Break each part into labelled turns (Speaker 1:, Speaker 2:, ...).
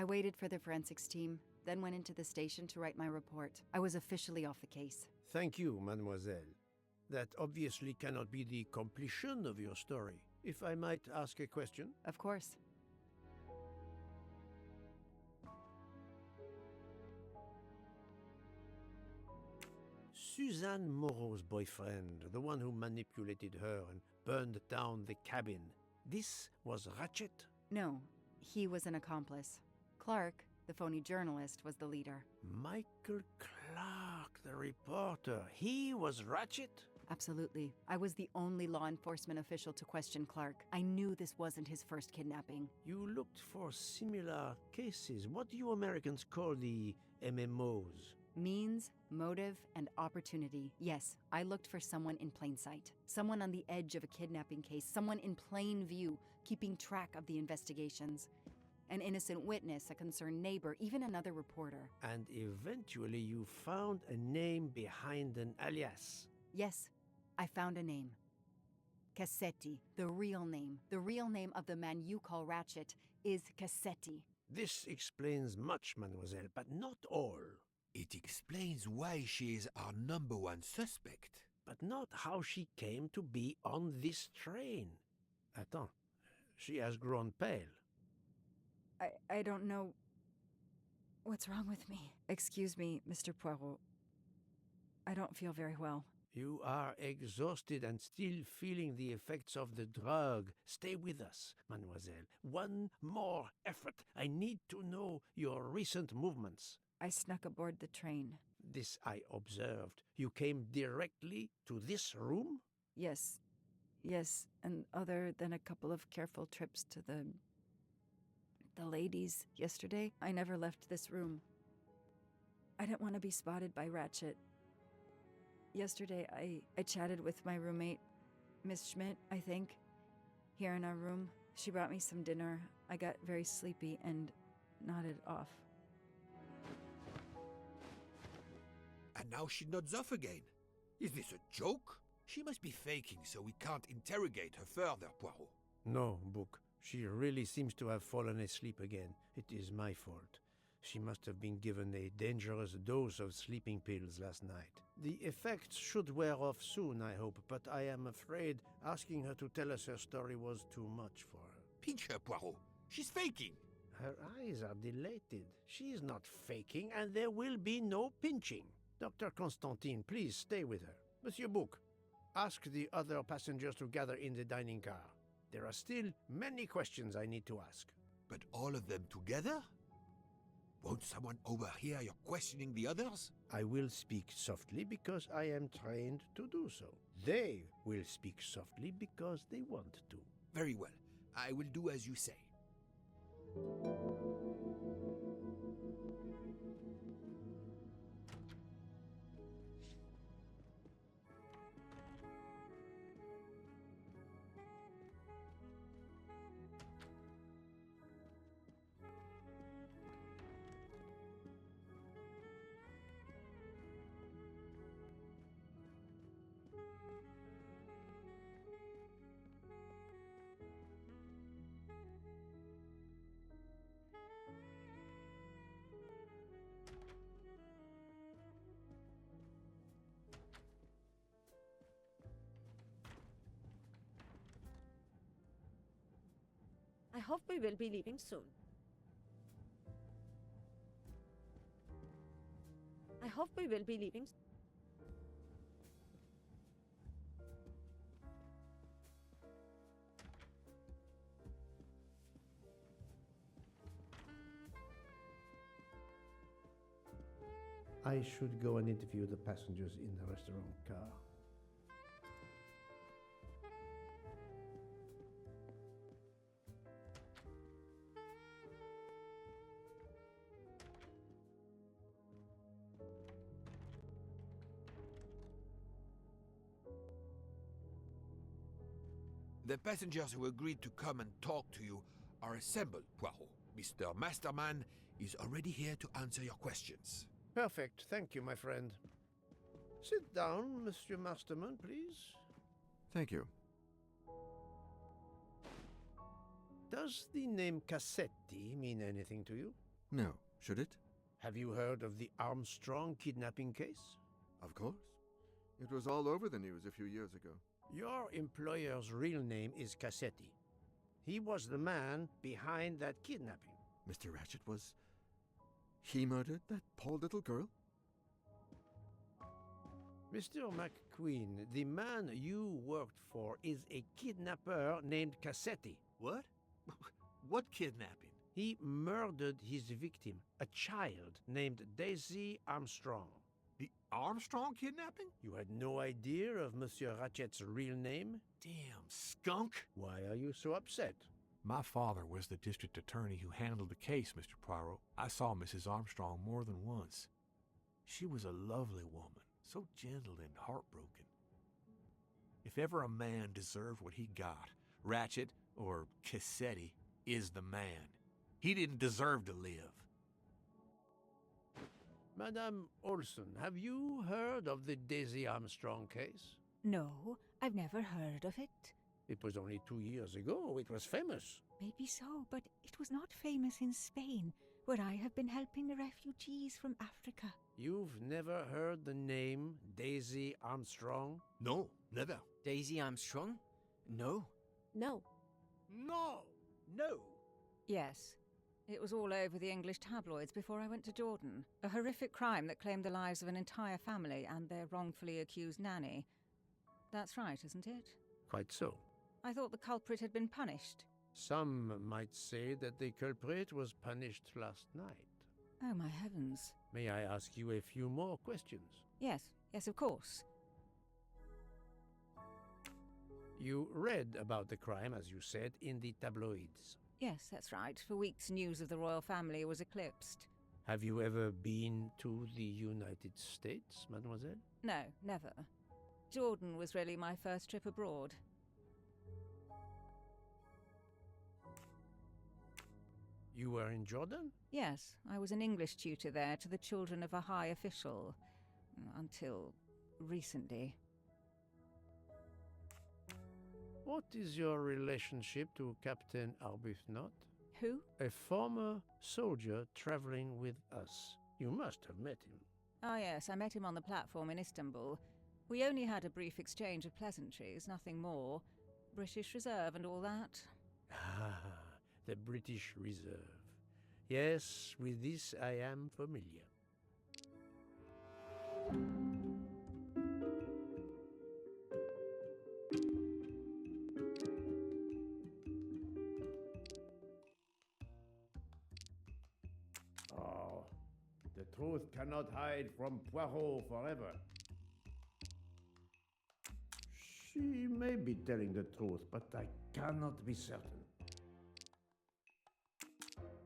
Speaker 1: I waited for the forensics team, then went into the station to write my report. I was officially off the case.
Speaker 2: Thank you, mademoiselle. That obviously cannot be the completion of your story. If I might ask a question?
Speaker 1: Of course.
Speaker 2: Suzanne Moreau's boyfriend, the one who manipulated her and burned down the cabin, this was Ratchet?
Speaker 1: No, he was an accomplice. Clark, the phony journalist, was the leader.
Speaker 2: Michael Clark, the reporter, he was Ratchet?
Speaker 1: Absolutely. I was the only law enforcement official to question Clark. I knew this wasn't his first kidnapping.
Speaker 2: You looked for similar cases. What do you Americans call the MMOs?
Speaker 1: Means, motive, and opportunity. Yes, I looked for someone in plain sight. Someone on the edge of a kidnapping case. Someone in plain view, keeping track of the investigations. An innocent witness, a concerned neighbor, even another reporter.
Speaker 2: And eventually you found a name behind an alias.
Speaker 1: Yes, I found a name. Cassetti, the real name. The real name of the man you call Ratchet is Cassetti.
Speaker 2: This explains much, mademoiselle, but not all.
Speaker 3: It explains why she is our number one suspect.
Speaker 2: But not how she came to be on this train. Attends, she has grown pale.
Speaker 1: I don't know what's wrong with me. Excuse me, Mr. Poirot. I don't feel very well.
Speaker 2: You are exhausted and still feeling the effects of the drug. Stay with us, mademoiselle. One more effort. I need to know your recent movements.
Speaker 1: I snuck aboard the train.
Speaker 2: This I observed. You came directly to this room?
Speaker 1: Yes, and other than a couple of careful trips to the ladies yesterday, I never left this room. I didn't want to be spotted by Ratchet. Yesterday, I chatted with my roommate, Miss Schmidt, I think, here in our room. She brought me some dinner. I got very sleepy and nodded off.
Speaker 3: And now she nods off again. Is this a joke? She must be faking, so we can't interrogate her further, Poirot.
Speaker 2: No, Book. She really seems to have fallen asleep again. It is my fault. She must have been given a dangerous dose of sleeping pills last night. The effects should wear off soon, I hope, but I am afraid asking her to tell us her story was too much for her.
Speaker 3: Pinch her, Poirot. She's faking.
Speaker 2: Her eyes are dilated. She is not faking, and there will be no pinching. Dr. Constantine, please stay with her. Monsieur Bouc, ask the other passengers to gather in the dining car. There are still many questions I need to ask.
Speaker 3: But all of them together? Won't someone overhear your questioning the others?
Speaker 2: I will speak softly because I am trained to do so. They will speak softly because they want to.
Speaker 3: Very well. I will do as you say.
Speaker 4: I hope we will be leaving soon. I hope we will be leaving soon.
Speaker 2: I should go and interview the passengers in the restaurant car.
Speaker 3: The passengers who agreed to come and talk to you are assembled, Poirot. Mr. Masterman is already here to answer your questions.
Speaker 2: Perfect. Thank you, my friend. Sit down, Monsieur Masterman, please.
Speaker 5: Thank you.
Speaker 2: Does the name Cassetti mean anything to you?
Speaker 5: No, should it?
Speaker 2: Have you heard of the Armstrong kidnapping case?
Speaker 5: Of course. It was all over the news a few years ago.
Speaker 2: Your employer's real name is Cassetti. He was the man behind that kidnapping.
Speaker 5: Mr. Ratchet was... He murdered that poor little girl?
Speaker 2: Mr. McQueen, the man you worked for is a kidnapper named Cassetti.
Speaker 6: What? What kidnapping?
Speaker 2: He murdered his victim, a child named Daisy Armstrong.
Speaker 6: The Armstrong kidnapping?
Speaker 2: You had no idea of Monsieur Ratchet's real name?
Speaker 6: Damn skunk!
Speaker 2: Why are you so upset?
Speaker 7: My father was the district attorney who handled the case, Mr. Poirot. I saw Mrs. Armstrong more than once. She was a lovely woman, so gentle and heartbroken. If ever a man deserved what he got, Ratchet, or Cassetti, is the man. He didn't deserve to live.
Speaker 2: Madame Olson, have you heard of the Daisy Armstrong case?
Speaker 8: No, I've never heard of it.
Speaker 2: It was only 2 years ago. It was famous.
Speaker 8: Maybe so, but it was not famous in Spain, where I have been helping the refugees from Africa.
Speaker 2: You've never heard the name Daisy Armstrong?
Speaker 6: No, never.
Speaker 9: Daisy Armstrong? No.
Speaker 4: No.
Speaker 6: No! No!
Speaker 1: Yes. It was all over the English tabloids before I went to Jordan. A horrific crime that claimed the lives of an entire family and their wrongfully accused nanny. That's right, isn't it?
Speaker 2: Quite so.
Speaker 1: I thought the culprit had been punished.
Speaker 2: Some might say that the culprit was punished last night.
Speaker 1: Oh, my heavens.
Speaker 2: May I ask you a few more questions?
Speaker 1: Yes, of course.
Speaker 2: You read about the crime, as you said, in the tabloids.
Speaker 1: Yes, that's right. For weeks, news of the royal family was eclipsed.
Speaker 2: Have you ever been to the United States, mademoiselle?
Speaker 1: No, never. Jordan was really my first trip abroad.
Speaker 2: You were in Jordan?
Speaker 1: Yes, I was an English tutor there to the children of a high official. Until recently.
Speaker 2: What is your relationship to Captain Arbuthnot?
Speaker 1: Who?
Speaker 2: A former soldier traveling with us. You must have met him.
Speaker 1: Ah, yes, I met him on the platform in Istanbul. We only had a brief exchange of pleasantries, nothing more. British Reserve and all that.
Speaker 2: Ah, the British Reserve. Yes, with this I am familiar. Oh, the truth cannot hide from Poirot forever. She may be telling the truth, but I cannot be certain.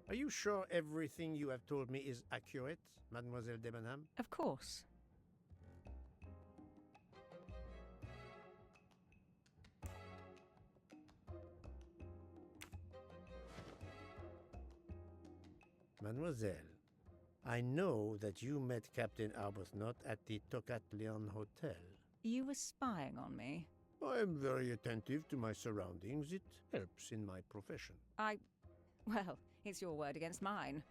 Speaker 2: Are you sure everything you have told me is accurate, Mademoiselle Debenham?
Speaker 1: Of course.
Speaker 2: Mademoiselle, I know that you met Captain Arbuthnot at the Tocatlian Hotel.
Speaker 1: You were spying on me.
Speaker 2: I am very attentive to my surroundings. It helps in my profession.
Speaker 1: Well, it's your word against mine.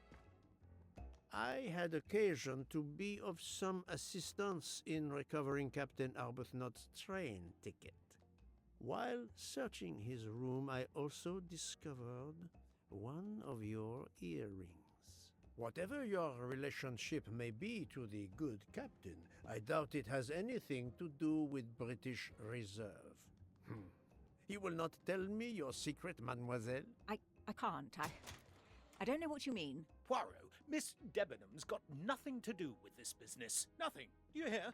Speaker 2: I had occasion to be of some assistance in recovering Captain Arbuthnot's train ticket. While searching his room, I also discovered one of your earrings. Whatever your relationship may be to the good captain, I doubt it has anything to do with British Reserve. You will not tell me your secret, mademoiselle?
Speaker 8: I can't. I don't know what you mean.
Speaker 6: Poirot, Miss Debenham's got nothing to do with this business. Nothing. Do you hear?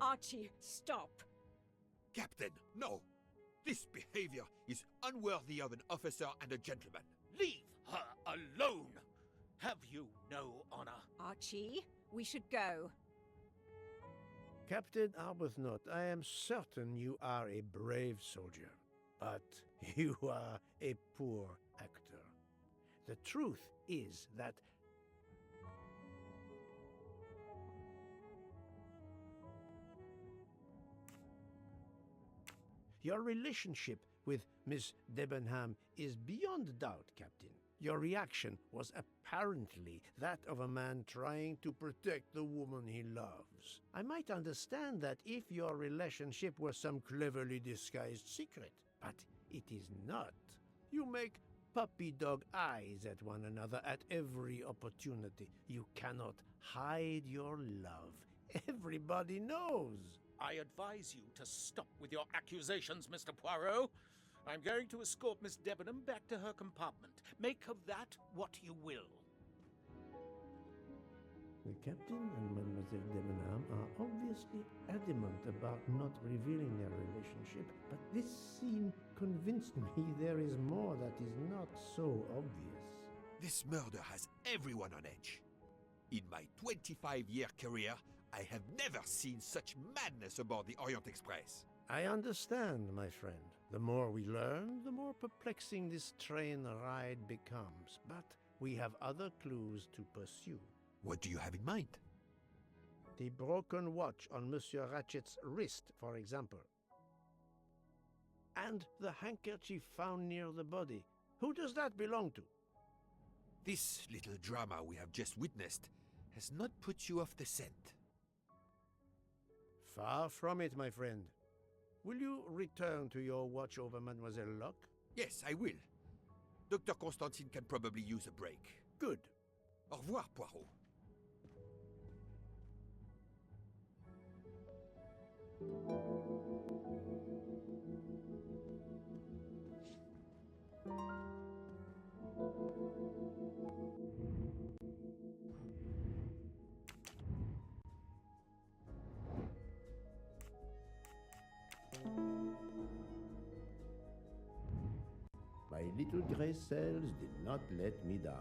Speaker 4: Archie, stop.
Speaker 3: Captain, no! This behavior is unworthy of an officer and a gentleman.
Speaker 6: Leave her alone! Have you no honor?
Speaker 1: Archie, we should go.
Speaker 2: Captain Arbuthnot, I am certain you are a brave soldier, but you are a poor actor. The truth is that Your relationship with Miss Debenham is beyond doubt, Captain. Your reaction was apparently that of a man trying to protect the woman he loves. I might understand that if your relationship were some cleverly disguised secret, but it is not. You make puppy dog eyes at one another at every opportunity. You cannot hide your love. Everybody knows.
Speaker 6: I advise you to stop with your accusations, Mr. Poirot. I'm going to escort Miss Debenham back to her compartment. Make of that what you will.
Speaker 2: The captain and Mademoiselle Debenham are obviously adamant about not revealing their relationship, but this scene convinced me there is more that is not so obvious.
Speaker 3: This murder has everyone on edge. In my 25-year career, I have never seen such madness aboard the Orient Express.
Speaker 2: I understand, my friend. The more we learn, the more perplexing this train ride becomes. But we have other clues to pursue.
Speaker 3: What do you have in mind?
Speaker 2: The broken watch on Monsieur Ratchet's wrist, for example. And the handkerchief found near the body. Who does that belong to?
Speaker 3: This little drama we have just witnessed has not put you off the scent.
Speaker 2: Far from it, my friend. Will you return to your watch over Mademoiselle Locke?
Speaker 3: Yes, I will. Dr. Constantine can probably use a break.
Speaker 2: Good.
Speaker 3: Au revoir, Poirot.
Speaker 2: My little gray cells did not let me down.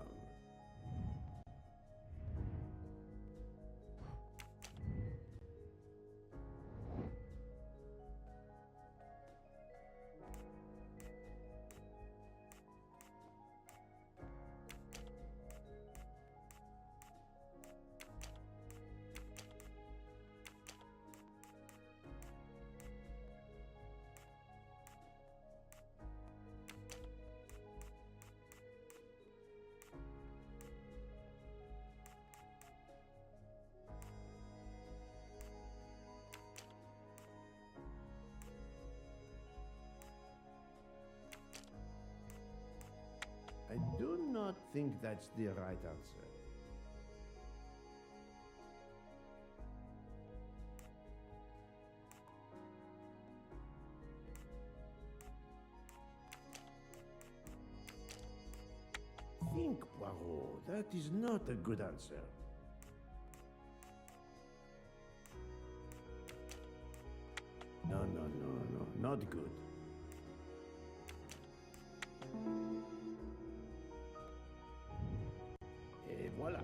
Speaker 2: I do not think that's the right answer. Think, Poirot. That is not a good answer. No, not good. Et voilà.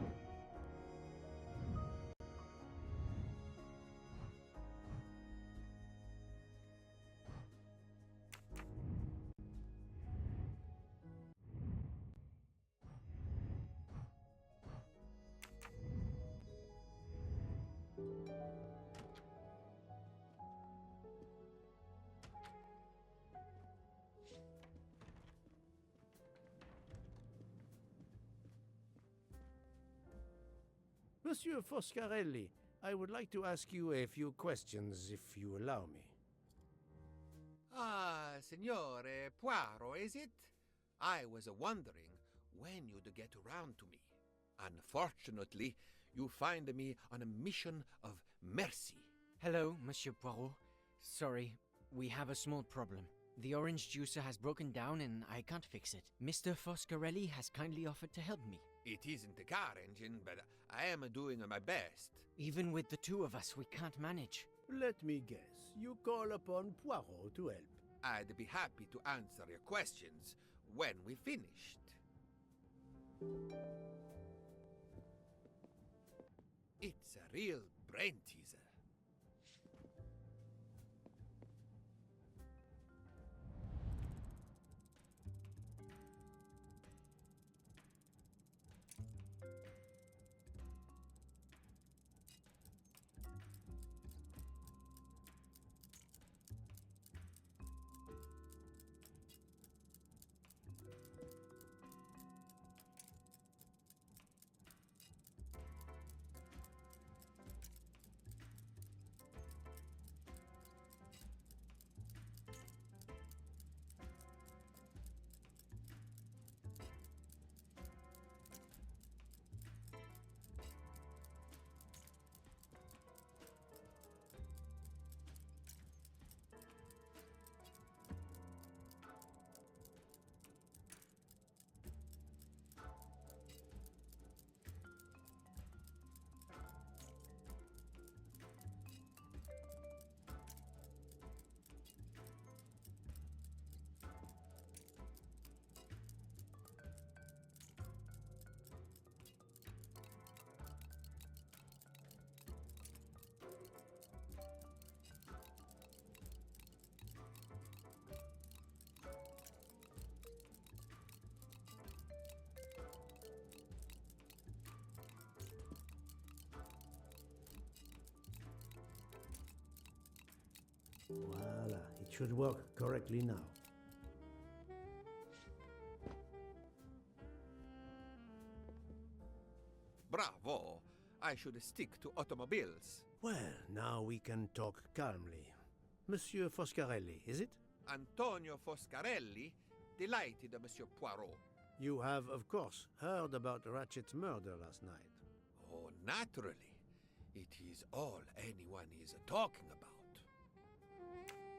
Speaker 2: Monsieur Foscarelli, I would like to ask you a few questions, if you allow me.
Speaker 3: Ah, Signore Poirot, is it? I was wondering when you'd get around to me. Unfortunately, you find me on a mission of mercy.
Speaker 9: Hello, Monsieur Poirot. Sorry, we have a small problem. The orange juicer has broken down and I can't fix it. Mr. Foscarelli has kindly offered to help me.
Speaker 3: It isn't the car engine, but I am doing my best.
Speaker 9: Even with the two of us, we can't manage.
Speaker 2: Let me guess. You call upon Poirot to help.
Speaker 3: I'd be happy to answer your questions when we finished. It's a real brain teaser.
Speaker 2: Voila, it should work correctly now.
Speaker 3: Bravo! I should stick to automobiles.
Speaker 2: Well, now we can talk calmly. Monsieur Foscarelli, is it?
Speaker 3: Antonio Foscarelli, delighted, Monsieur Poirot.
Speaker 2: You have, of course, heard about Ratchet's murder last night.
Speaker 3: Oh, naturally. It is all anyone is talking about.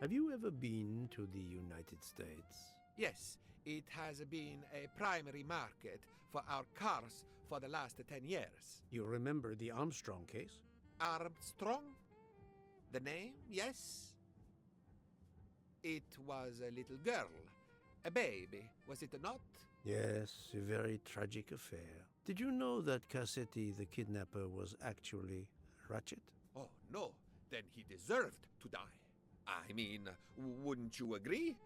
Speaker 2: Have you ever been to the United States?
Speaker 3: Yes, it has been a primary market for our cars for the last 10 years.
Speaker 2: You remember the Armstrong case?
Speaker 3: Armstrong? The name, yes? It was a little girl, a baby, was it not?
Speaker 2: Yes, a very tragic affair. Did you know that Cassetti, the kidnapper, was actually Ratchet?
Speaker 3: Oh, no, then he deserved to die. I mean, wouldn't you agree?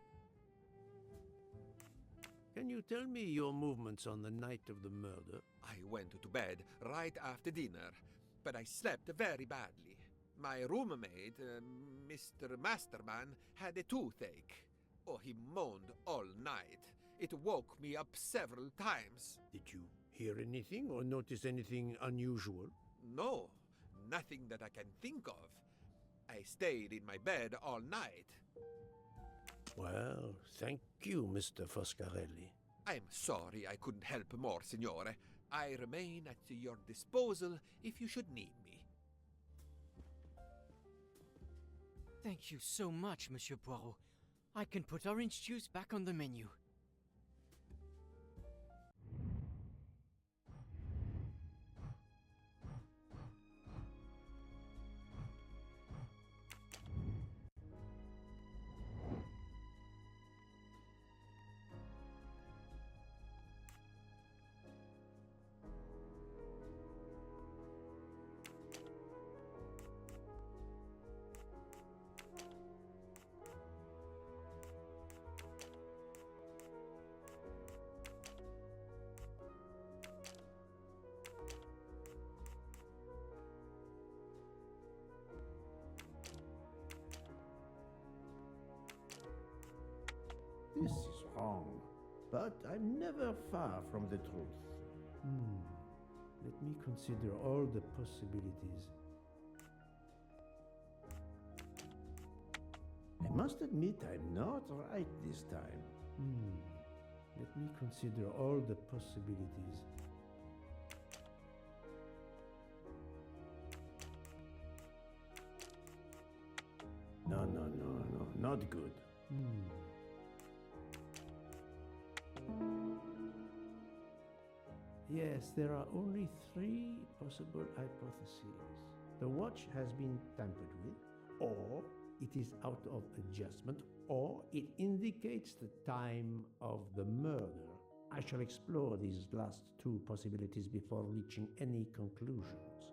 Speaker 2: Can you tell me your movements on the night of the murder?
Speaker 3: I went to bed right after dinner, but I slept very badly. My roommate, Mr. Masterman, had a toothache. Oh, he moaned all night. It woke me up several times.
Speaker 2: Did you hear anything or notice anything unusual?
Speaker 3: No, nothing that I can think of. I stayed in my bed all night.
Speaker 2: Well, thank you, Mr. Foscarelli.
Speaker 3: I'm sorry I couldn't help more, Signore. I remain at your disposal if you should need me.
Speaker 9: Thank you so much, Monsieur Poirot. I can put orange juice back on the menu.
Speaker 2: This is wrong, but I'm never far from the truth. Let me consider all the possibilities. I must admit I'm not right this time. Let me consider all the possibilities. No, not good. Yes, there are only 3 possible hypotheses. The watch has been tampered with, or it is out of adjustment, or it indicates the time of the murder. I shall explore these last 2 possibilities before reaching any conclusions.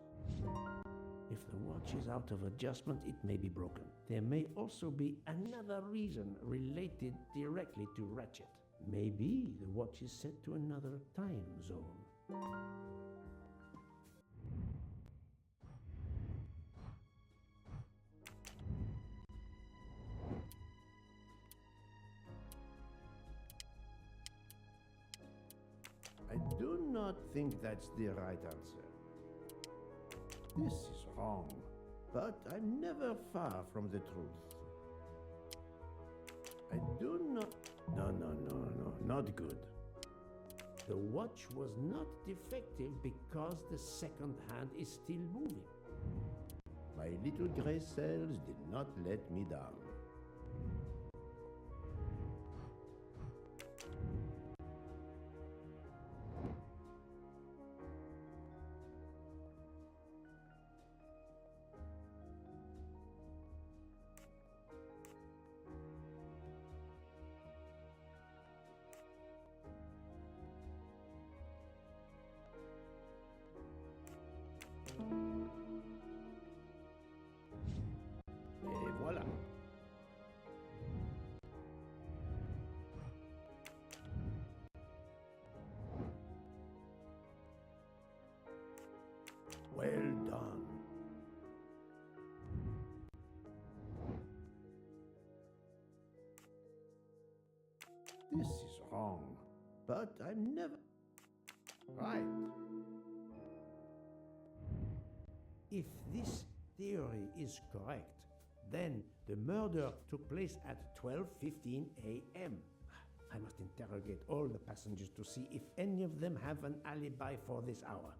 Speaker 2: If the watch is out of adjustment, it may be broken. There may also be another reason related directly to Ratchet. Maybe the watch is set to another time zone. I do not think that's the right answer. This is wrong, but I'm never far from the truth. I do not... No, not good. The watch was not defective because the second hand is still moving. My little gray cells did not let me down. Et voilà. but I'm never... Right. If this theory is correct, then the murder took place at 12:15 a.m. I must interrogate all the passengers to see if any of them have an alibi for this hour.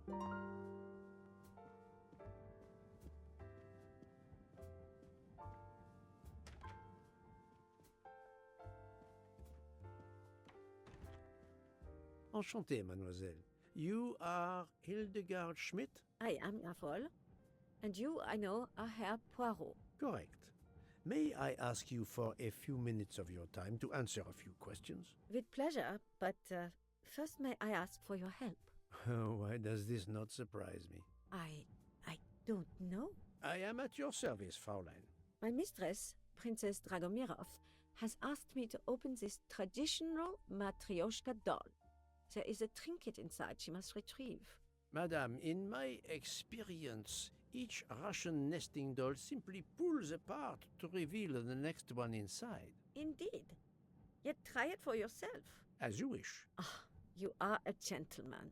Speaker 2: Enchanté, mademoiselle. You are Hildegard Schmidt?
Speaker 4: I am, jawohl. And you, I know, are Herr Poirot.
Speaker 2: Correct. May I ask you for a few minutes of your time to answer a few questions?
Speaker 4: With pleasure, but first may I ask for your help?
Speaker 2: Why does this not surprise me?
Speaker 4: I don't know.
Speaker 2: I am at your service, Fraulein.
Speaker 4: My mistress, Princess Dragomirov, has asked me to open this traditional Matryoshka doll. There is a trinket inside she must retrieve.
Speaker 2: Madame, in my experience, each Russian nesting doll simply pulls apart to reveal the next one inside.
Speaker 4: Indeed. Yet try it for yourself.
Speaker 2: As you wish.
Speaker 4: Ah, you are a gentleman.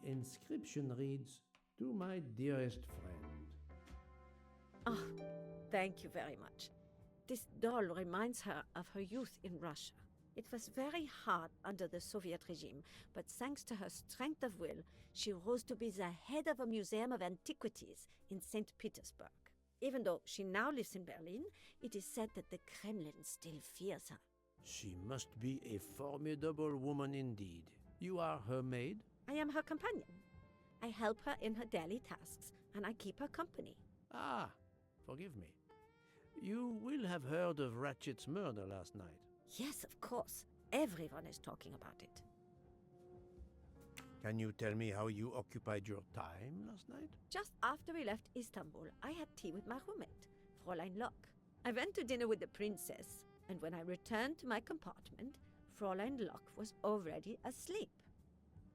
Speaker 2: inscription reads, "To my dearest friend."
Speaker 4: Oh, thank you very much. This doll reminds her of her youth in Russia. It was very hard under the Soviet regime, but thanks to her strength of will, she rose to be the head of a museum of antiquities in St. Petersburg. Even though she now lives in Berlin, it is said that the Kremlin still fears her.
Speaker 2: She must be a formidable woman indeed. You are her maid?
Speaker 4: I am her companion. I help her in her daily tasks, and I keep her company.
Speaker 2: Ah, forgive me. You will have heard of Ratchet's murder last night.
Speaker 4: Yes, of course. Everyone is talking about it.
Speaker 2: Can you tell me how you occupied your time last night?
Speaker 4: Just after we left Istanbul, I had tea with my roommate, Fräulein Locke. I went to dinner with the princess, and when I returned to my compartment, Fräulein Locke was already asleep.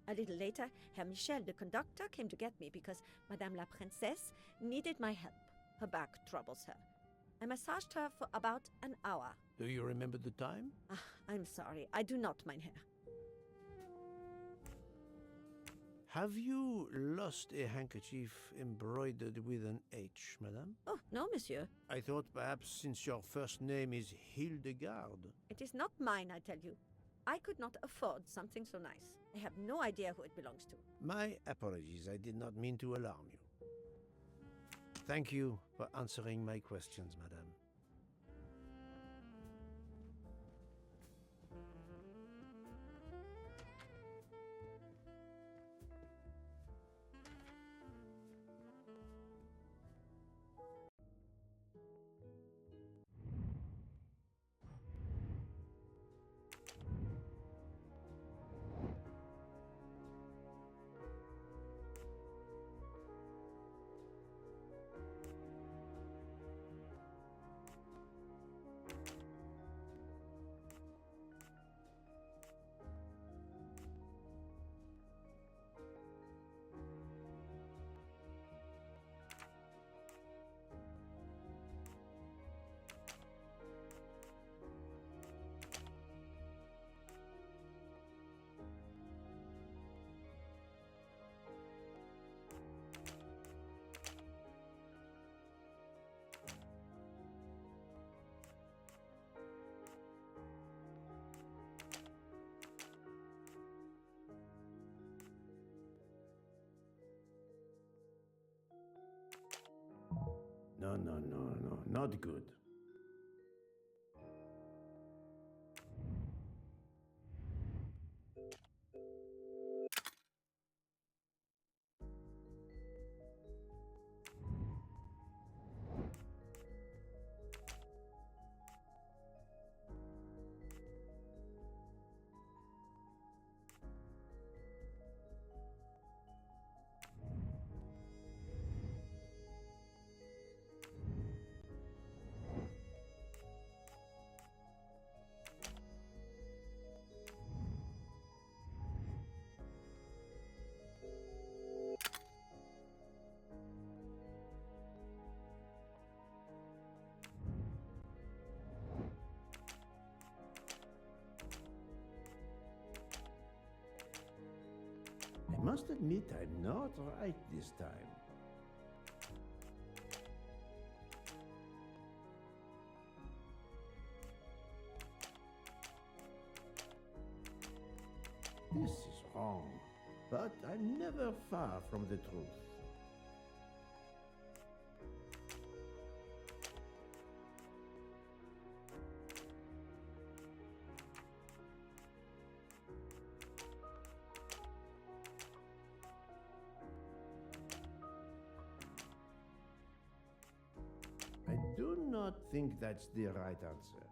Speaker 4: A little later, Herr Michel, the conductor, came to get me because Madame la Princesse needed my help. Her back troubles her. I massaged her for about an hour.
Speaker 2: Do you remember the time?
Speaker 4: I'm sorry, I do not, mein Herr.
Speaker 2: Have you lost a handkerchief embroidered with an H, madame?
Speaker 4: Oh, no, monsieur.
Speaker 2: I thought perhaps since your first name is Hildegard.
Speaker 4: It is not mine, I tell you. I could not afford something so nice. I have no idea who it belongs to.
Speaker 2: My apologies, I did not mean to alarm you. Thank you for answering my questions, madame. No, not good. I must admit I'm not right this time. This is wrong, but I'm never far from the truth. I do not think that's the right answer.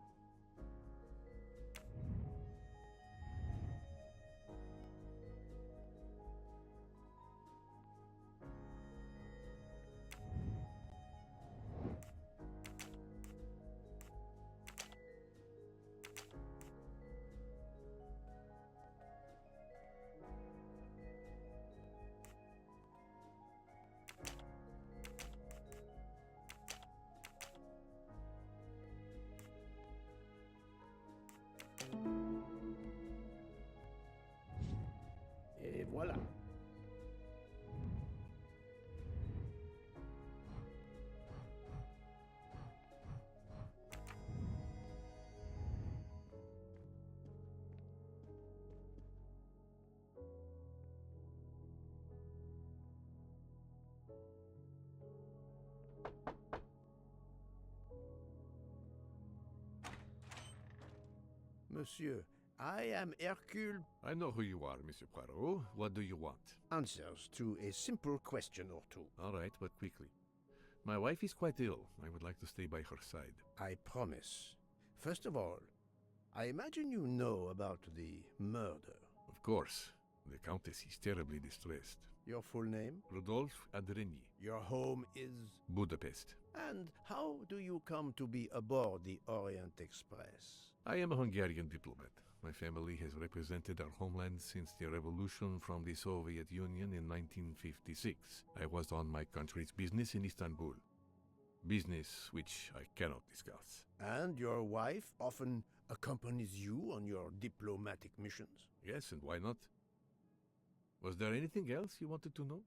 Speaker 2: Monsieur, I am Hercule.
Speaker 7: I know who you are, Monsieur Poirot. What do you want?
Speaker 2: Answers to a simple question or two.
Speaker 7: All right, but quickly. My wife is quite ill. I would like to stay by her side.
Speaker 2: I promise. First of all, I imagine you know about the murder.
Speaker 7: Of course. The Countess is terribly distressed.
Speaker 2: Your full name?
Speaker 7: Rodolphe Adreny.
Speaker 2: Your home is?
Speaker 7: Budapest.
Speaker 2: And how do you come to be aboard the Orient Express?
Speaker 7: I am a Hungarian diplomat. My family has represented our homeland since the revolution from the Soviet Union in 1956. I was on my country's business in Istanbul. Business which I cannot discuss.
Speaker 2: And your wife often accompanies you on your diplomatic missions?
Speaker 7: Yes, and why not? Was there anything else you wanted to know?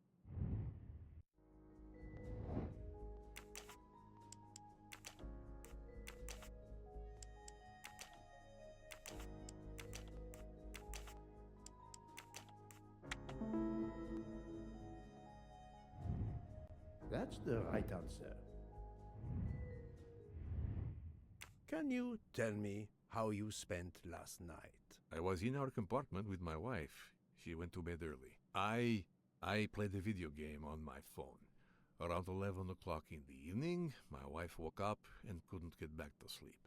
Speaker 2: That's the right answer. Can you tell me how you spent last night?
Speaker 7: I was in our compartment with my wife. She went to bed early. I played a video game on my phone. Around 11 o'clock in the evening, my wife woke up and couldn't get back to sleep.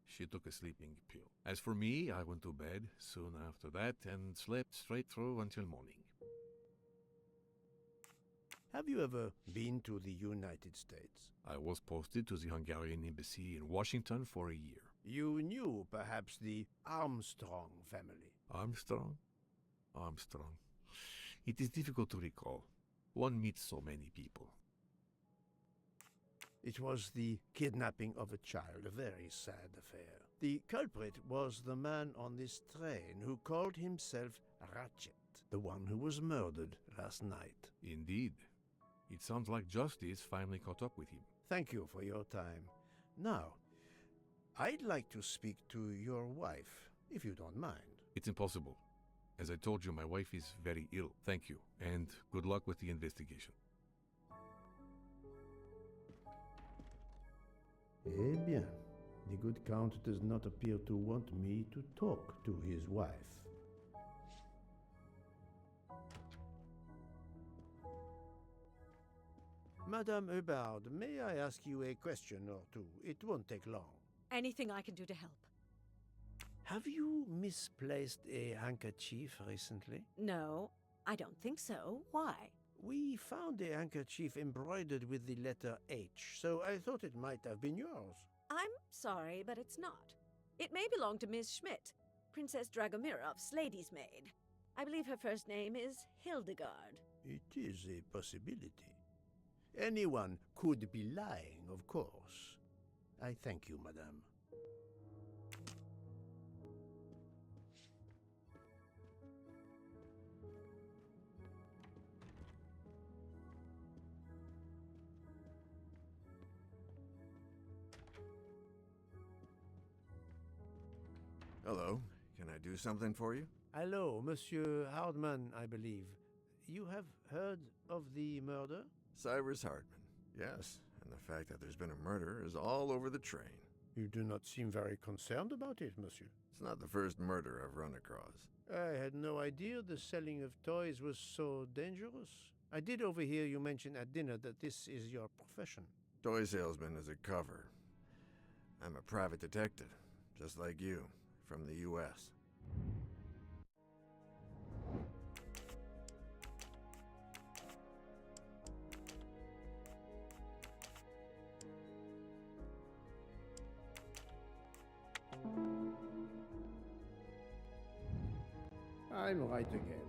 Speaker 7: She took a sleeping pill. As for me, I went to bed soon after that and slept straight through until morning.
Speaker 2: Have you ever been to the United States?
Speaker 7: I was posted to the Hungarian embassy in Washington for a year.
Speaker 2: You knew perhaps the Armstrong family.
Speaker 7: Armstrong? Armstrong. It is difficult to recall. One meets so many people.
Speaker 2: It was the kidnapping of a child, a very sad affair. The culprit was the man on this train who called himself Ratchet, the one who was murdered last night.
Speaker 7: Indeed. It sounds like justice finally caught up with him.
Speaker 2: Thank you for your time. Now, I'd like to speak to your wife, if you don't mind.
Speaker 7: It's impossible. As I told you, my wife is very ill. Thank you, and good luck with the investigation.
Speaker 2: Eh bien, the good Count does not appear to want me to talk to his wife. Madame Hubbard, may I ask you a question or two? It won't take long.
Speaker 4: Anything I can do to help?
Speaker 2: Have you misplaced a handkerchief recently?
Speaker 4: No, I don't think so. Why?
Speaker 2: We found a handkerchief embroidered with the letter H, so I thought it might have been yours.
Speaker 4: I'm sorry, but it's not. It may belong to Miss Schmidt, Princess Dragomirov's lady's maid. I believe her first name is Hildegard.
Speaker 2: It is a possibility. Anyone could be lying, of course. I thank you, madame.
Speaker 5: Hello. Can I do something for you?
Speaker 2: Hello, Monsieur Hardman, I believe. You have heard of the murder?
Speaker 5: Cyrus Hardman. Yes, and the fact that there's been a murder is all over the train.
Speaker 2: You do not seem very concerned about it, monsieur.
Speaker 5: It's not the first murder I've run across.
Speaker 2: I had no idea the selling of toys was so dangerous. I did overhear you mention at dinner that this is your profession.
Speaker 5: Toy salesman is a cover. I'm a private detective, just like you, from the U.S.
Speaker 2: I'm right again.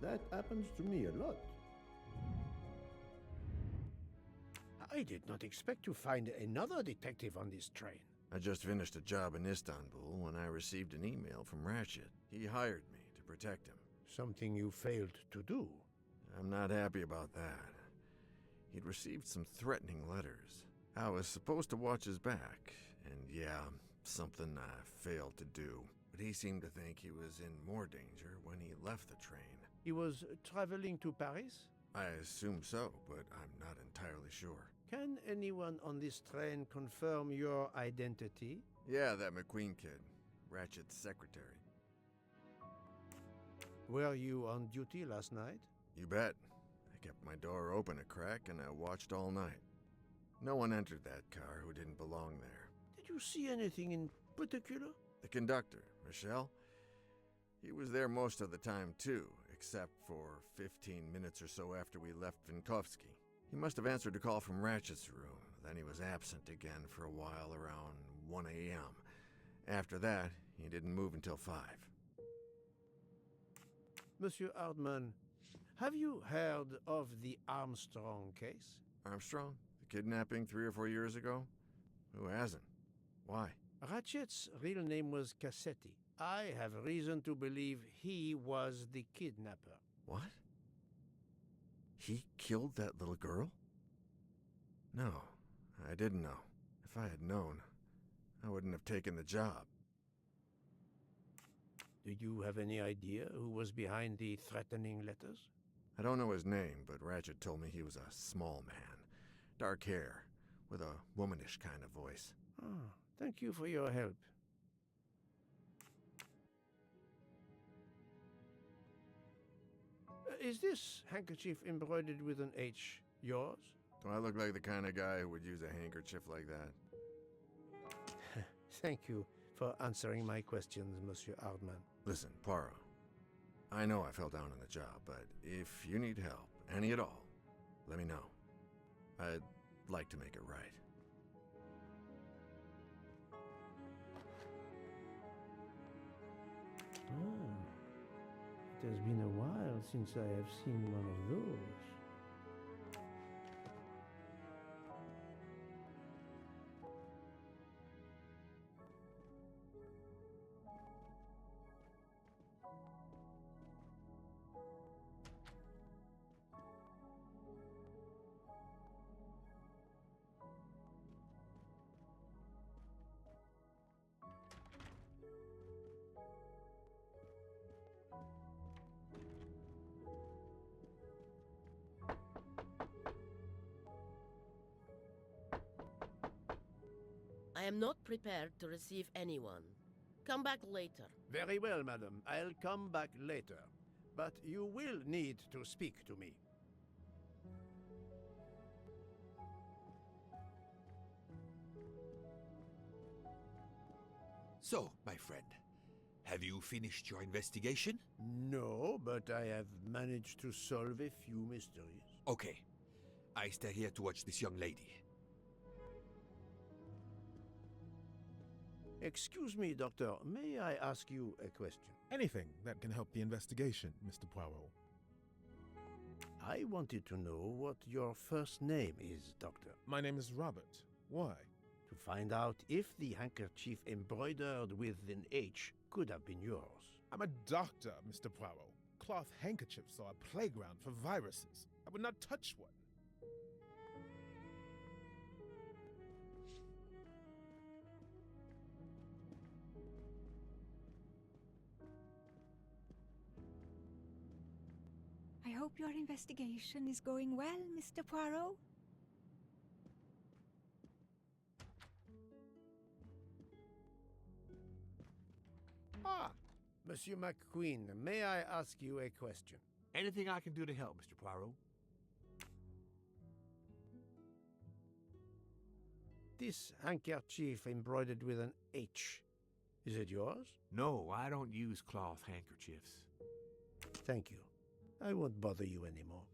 Speaker 2: That happens to me a lot. I did not expect to find another detective on this train.
Speaker 5: I just finished a job in Istanbul when I received an email from Ratchet. He hired me to protect him.
Speaker 2: Something you failed to do.
Speaker 5: I'm not happy about that. He'd received some threatening letters. I was supposed to watch his back, and yeah, something I failed to do. But he seemed to think he was in more danger when he left the train.
Speaker 2: He was traveling to Paris?
Speaker 5: I assume so, but I'm not entirely sure.
Speaker 2: Can anyone on this train confirm your identity?
Speaker 5: Yeah, that McQueen kid. Ratchet's secretary.
Speaker 2: Were you on duty last night?
Speaker 5: You bet. I kept my door open a crack and I watched all night. No one entered that car who didn't belong there.
Speaker 2: Did you see anything in particular?
Speaker 5: The conductor, Michel, he was there most of the time too, except for 15 minutes or so after we left Vinkovsky. He must have answered a call from Ratchet's room, then he was absent again for a while around 1 a.m. After that, he didn't move until 5.
Speaker 2: Monsieur Hardman, have you heard of the Armstrong case?
Speaker 5: Armstrong? The kidnapping 3 or 4 years ago? Who hasn't? Why?
Speaker 2: Ratchet's real name was Cassetti. I have reason to believe he was the kidnapper.
Speaker 5: What? He killed that little girl? No, I didn't know. If I had known, I wouldn't have taken the job.
Speaker 2: Do you have any idea who was behind the threatening letters?
Speaker 5: I don't know his name, but Ratchet told me he was a small man. Dark hair, with a womanish kind of voice.
Speaker 2: Ah, thank you for your help. Is this handkerchief embroidered with an H yours?
Speaker 5: Do I look like the kind of guy who would use a handkerchief like that?
Speaker 2: Thank you for answering my questions, Monsieur Hardman.
Speaker 5: Listen, Poirot. I know I fell down on the job, but if you need help, any at all, let me know. I'd like to make it right.
Speaker 2: It has been a while since I have seen one of those.
Speaker 10: I am not prepared to receive anyone. Come back later.
Speaker 2: Very well, madam. I'll come back later. But you will need to speak to me.
Speaker 3: So, my friend, have you finished your investigation?
Speaker 2: No, but I have managed to solve a few mysteries.
Speaker 3: Okay. I stay here to watch this young lady.
Speaker 2: Excuse me, Doctor. May I ask you a question?
Speaker 11: Anything that can help the investigation, Mr. Poirot.
Speaker 2: I wanted to know what your first name is, Doctor.
Speaker 11: My name is Robert. Why?
Speaker 2: To find out if the handkerchief embroidered with an H could have been yours.
Speaker 11: I'm a doctor, Mr. Poirot. Cloth handkerchiefs are a playground for viruses. I would not touch one.
Speaker 8: I hope your investigation is going well, Mr. Poirot.
Speaker 2: Ah, Monsieur McQueen, may I ask you a question?
Speaker 7: Anything I can do to help, Mr. Poirot?
Speaker 2: This handkerchief embroidered with an H, is it yours?
Speaker 7: No, I don't use cloth handkerchiefs.
Speaker 2: Thank you. I won't bother you anymore.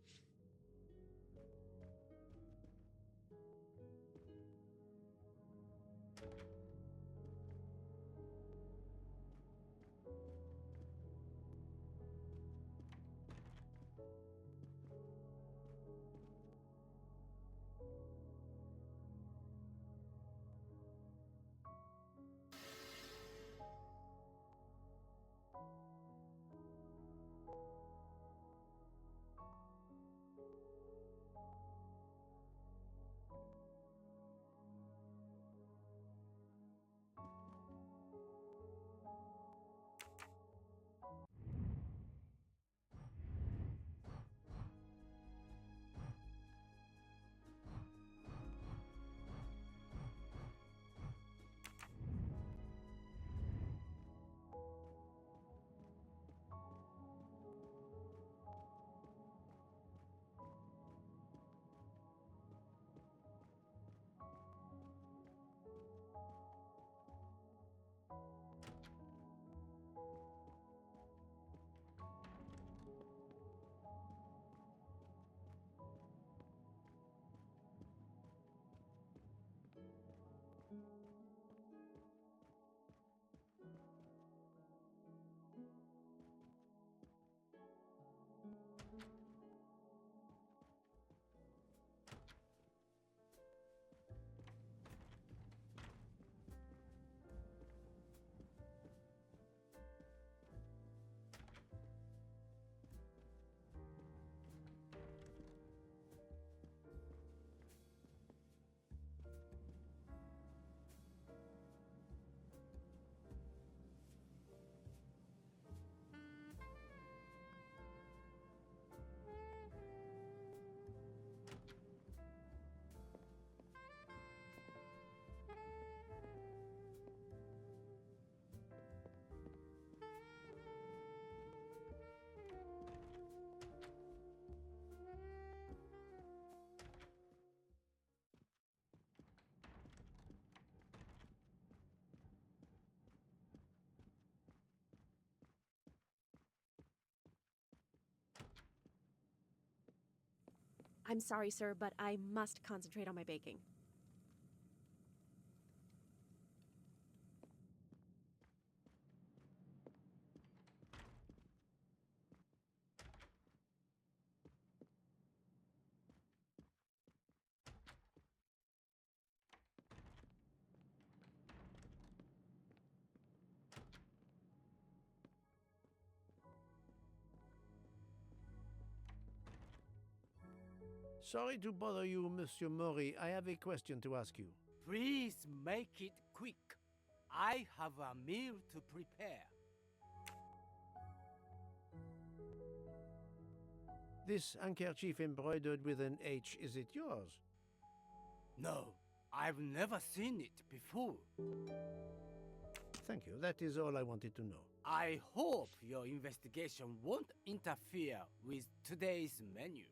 Speaker 12: I'm sorry, sir, but I must concentrate on my baking.
Speaker 2: Sorry to bother you, Monsieur Mori. I have a question to ask you.
Speaker 13: Please make it quick. I have a meal to prepare.
Speaker 2: This handkerchief embroidered with an H, is it yours?
Speaker 13: No, I've never seen it before.
Speaker 2: Thank you. That is all I wanted to know.
Speaker 13: I hope your investigation won't interfere with today's menu.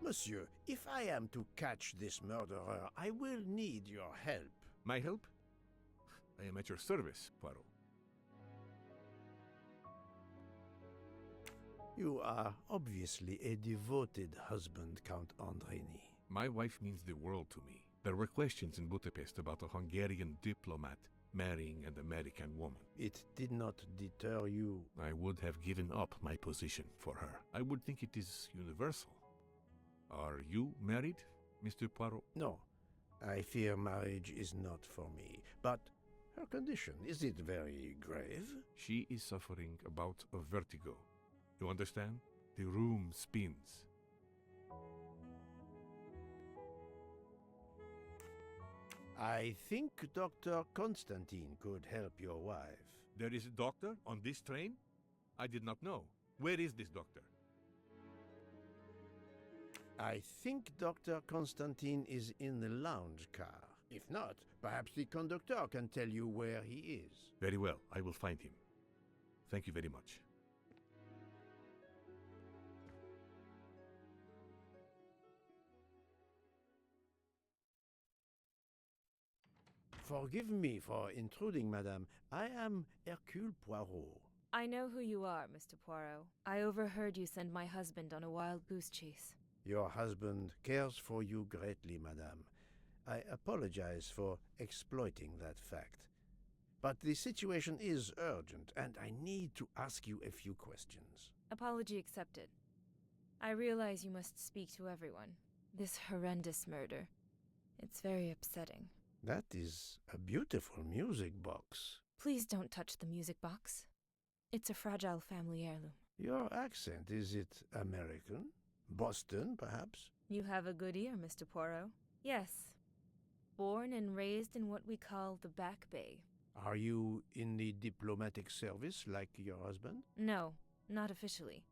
Speaker 2: Monsieur, if I am to catch this murderer, I will need your help.
Speaker 7: My help? I am at your service, Poirot.
Speaker 2: You are obviously a devoted husband, Count Andreni.
Speaker 7: My wife means the world to me. There were questions in Budapest about a Hungarian diplomat marrying an American woman.
Speaker 2: It did not deter you.
Speaker 7: I would have given up my position for her. I would think it is universal. Are you married, Mr. Poirot?
Speaker 2: No, I fear marriage is not for me. But her condition, is it very grave?
Speaker 7: She is suffering a bout of vertigo. You understand? The room spins.
Speaker 2: I think Dr. Constantine could help your wife.
Speaker 7: There is a doctor on this train? I did not know. Where is this doctor?
Speaker 2: I think Dr. Constantine is in the lounge car. If not, perhaps the conductor can tell you where he is.
Speaker 7: Very well, I will find him. Thank you very much.
Speaker 2: Forgive me for intruding, madame. I am Hercule Poirot.
Speaker 14: I know who you are, Mr. Poirot. I overheard you send my husband on a wild goose chase.
Speaker 2: Your husband cares for you greatly, madame. I apologize for exploiting that fact. But the situation is urgent, and I need to ask you a few questions.
Speaker 14: Apology accepted. I realize you must speak to everyone. This horrendous murder. It's very upsetting.
Speaker 2: That is a beautiful music box.
Speaker 14: Please don't touch the music box. It's a fragile family heirloom.
Speaker 2: Your accent, is it American? Boston, perhaps?
Speaker 14: You have a good ear, Mr. Poirot. Yes. Born and raised in what we call the Back Bay.
Speaker 2: Are you in the diplomatic service like your husband?
Speaker 14: No, not officially.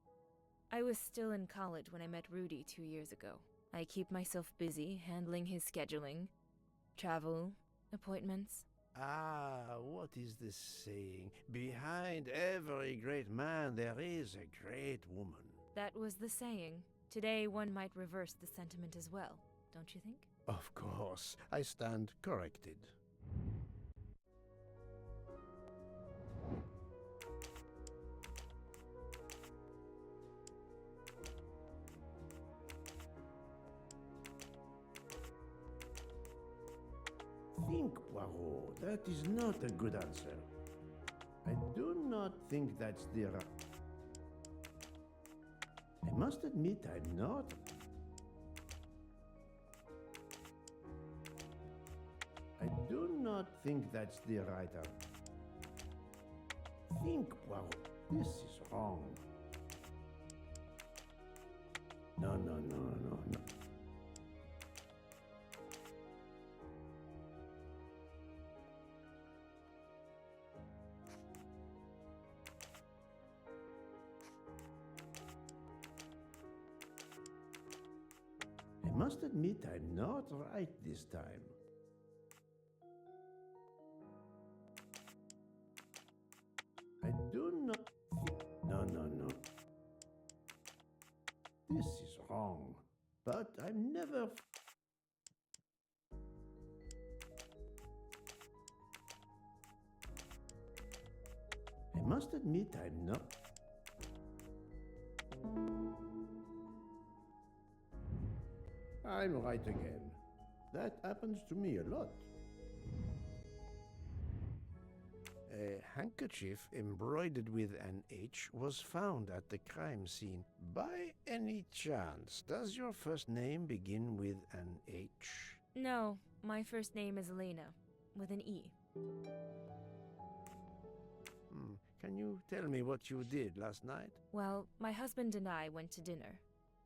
Speaker 14: I was still in college when I met Rudy 2 years ago. I keep myself busy handling his scheduling, travel, appointments.
Speaker 2: Ah, what is the saying? Behind every great man there is a great woman.
Speaker 14: That was the saying. Today one might reverse the sentiment as well. don't you think?
Speaker 2: Of course, I stand corrected. Think, Poirot. That is not a good answer. I do not think that's the right. I must admit I'm not. I do not think that's the right answer. Think, Poirot. This is wrong. No. I must admit I'm not right this time. I do not think... No. This is wrong. But I'm never... I must admit I'm not... I'm right again. That happens to me a lot. A handkerchief embroidered with an H was found at the crime scene. By any chance, does your first name begin with an H?
Speaker 14: No, my first name is Elena, with an E.
Speaker 2: Can you tell me what you did last night?
Speaker 14: Well, my husband and I went to dinner.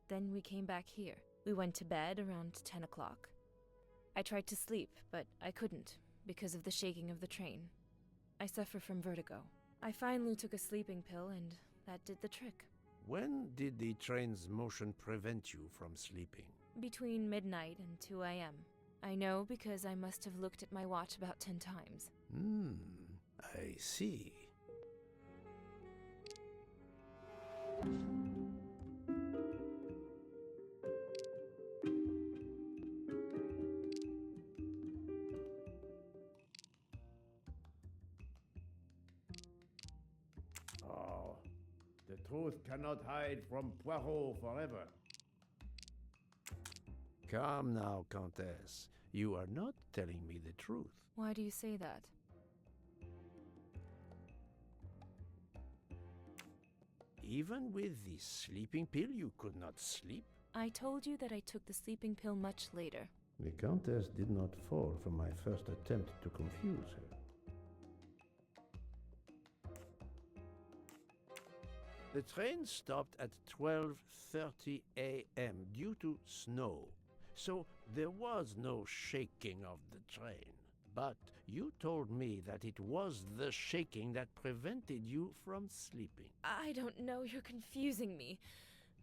Speaker 14: Then we came back here. We went to bed around 10 o'clock. I tried to sleep, but I couldn't, because of the shaking of the train. I suffer from vertigo. I finally took a sleeping pill, and that did the trick.
Speaker 2: When did the train's motion prevent you from sleeping?
Speaker 14: Between midnight and 2 a.m. I know because I must have looked at my watch about 10 times.
Speaker 2: I see. The truth cannot hide from Poirot forever. Come now, Countess. You are not telling me the truth.
Speaker 14: Why do you say that?
Speaker 2: Even with the sleeping pill, you could not sleep?
Speaker 14: I told you that I took the sleeping pill much later.
Speaker 2: The Countess did not fall for my first attempt to confuse her. The train stopped at 12:30 a.m. due to snow, so there was no shaking of the train. But you told me that it was the shaking that prevented you from sleeping.
Speaker 14: I don't know, you're confusing me.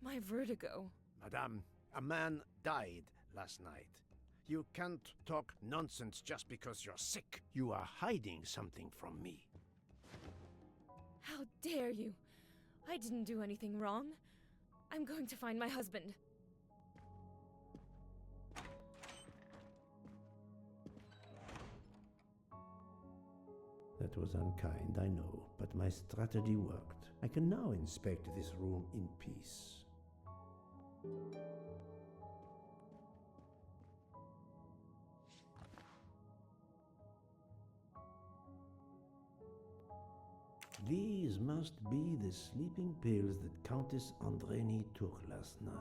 Speaker 14: My vertigo.
Speaker 2: Madame, a man died last night. You can't talk nonsense just because you're sick. You are hiding something from me.
Speaker 14: How dare you? I didn't do anything wrong. I'm going to find my husband.
Speaker 2: That was unkind, I know, but my strategy worked. I can now inspect this room in peace. These must be the sleeping pills that Countess Andreni took last night.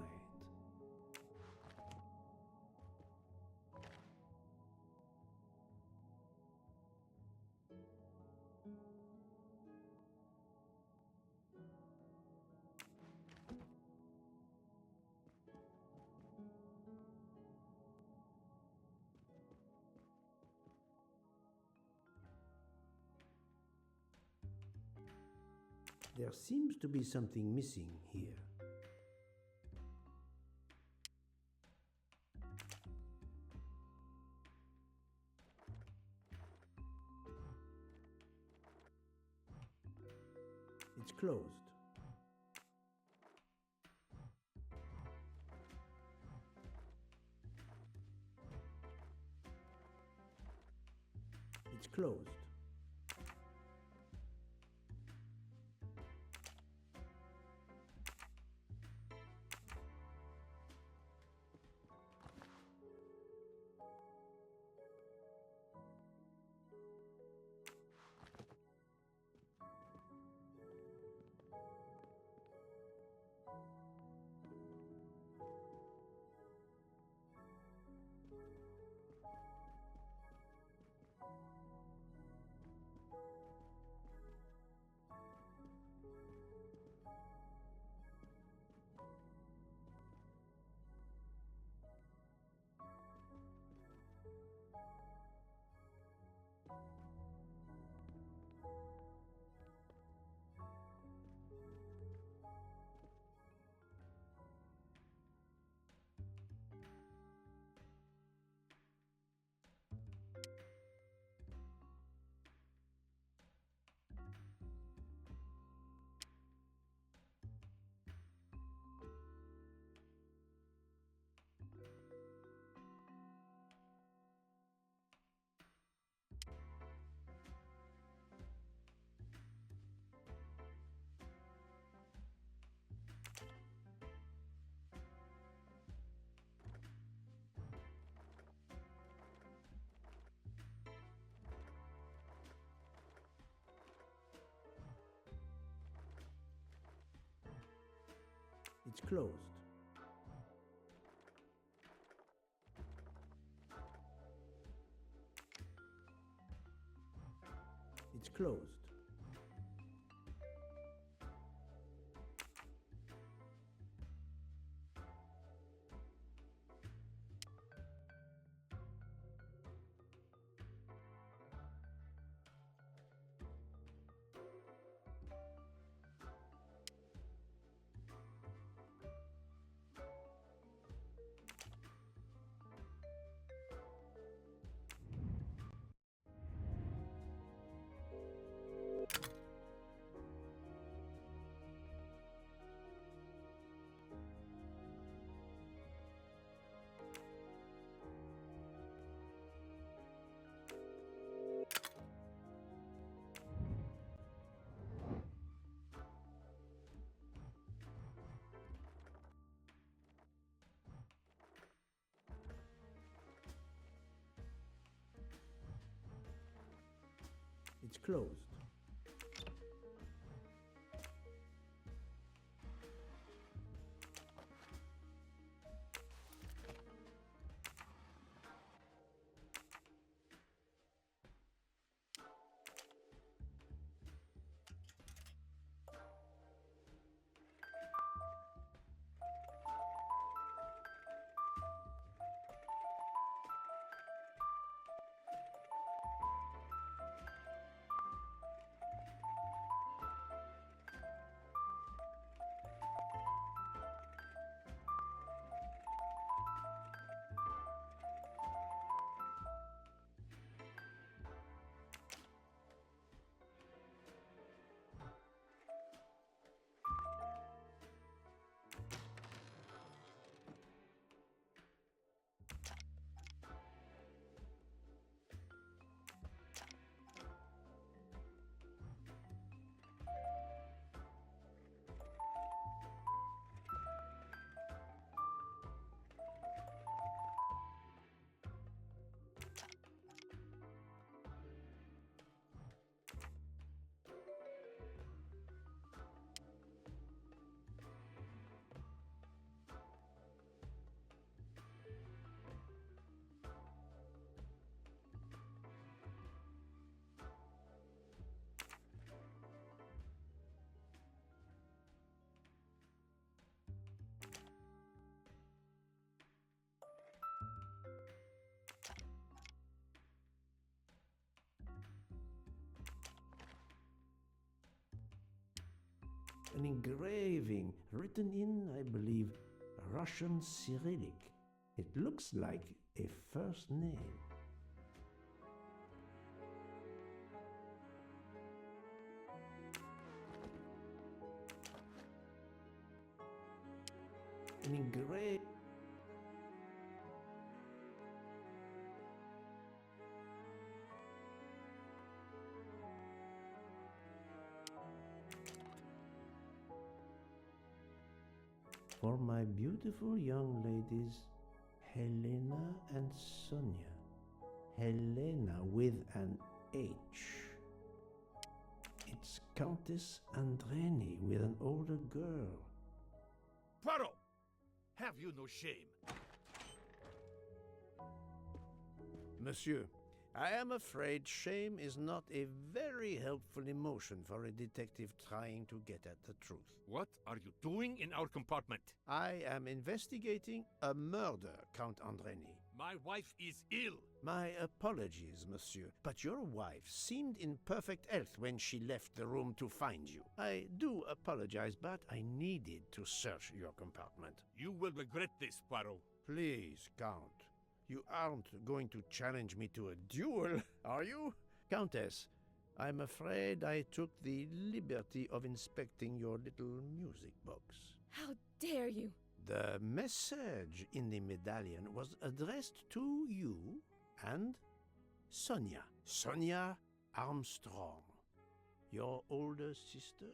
Speaker 2: There seems to be something missing here. It's closed. closed. It's closed. It's closed. It's closed. An engraving written in, I believe, Russian Cyrillic. It looks like a first name. An engraving. For my beautiful young ladies, Helena and Sonia. Helena with an H. It's Countess Andreni with an older girl.
Speaker 6: Poirot! Have you no shame?
Speaker 2: Monsieur, I am afraid shame is not a very helpful emotion for a detective trying to get at the truth.
Speaker 6: What are you doing in our compartment?
Speaker 2: I am investigating a murder, Count Andreni.
Speaker 6: My wife is ill.
Speaker 2: My apologies, monsieur, but your wife seemed in perfect health when she left the room to find you. I do apologize, but I needed to search your compartment.
Speaker 6: You will regret this, Poirot.
Speaker 2: Please, Count. You aren't going to challenge me to a duel, are you? Countess, I'm afraid I took the liberty of inspecting your little music box.
Speaker 14: How dare you?
Speaker 2: The message in the medallion was addressed to you and Sonia. Sonia Armstrong, your older sister,